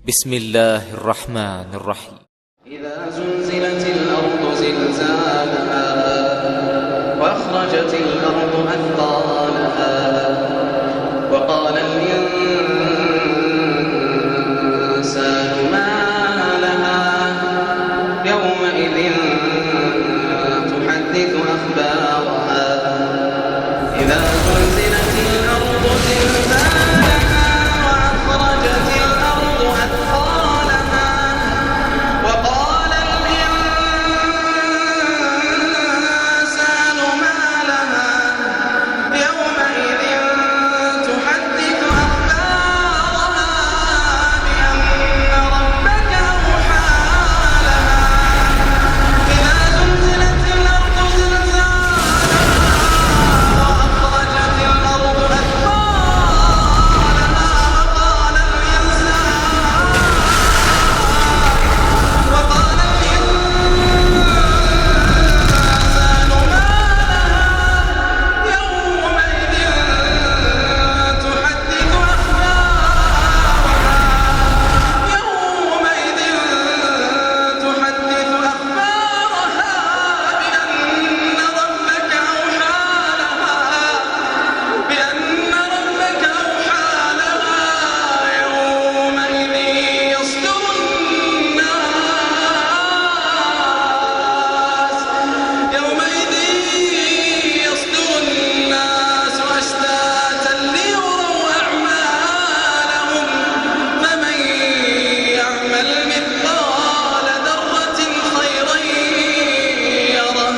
بسم الله الرحمن الرحيم. إذا زلزلت الأرض زلزالها وأخرجت الأرض أثقالها وقال الإنسان ما لها يومئذ تحدث أخبارها إذا زلزلت الأرض زلزالها وأخرجت الأرض أثقالها وقال الإنسان ما لها يومئذ تحدث أخبارها بأن ربك أوحى لها إذا زلزلت الأرض زلزالها وأخرجت الأرض أثقالها وقال الإنسان ما لها يومئذ تحدث أخبارها بأن ربك أوحى لها يومئذ يصدر الناس أشتاتا ليروا أعمالهم فمن يعمل مثقال ذرة خيرا يره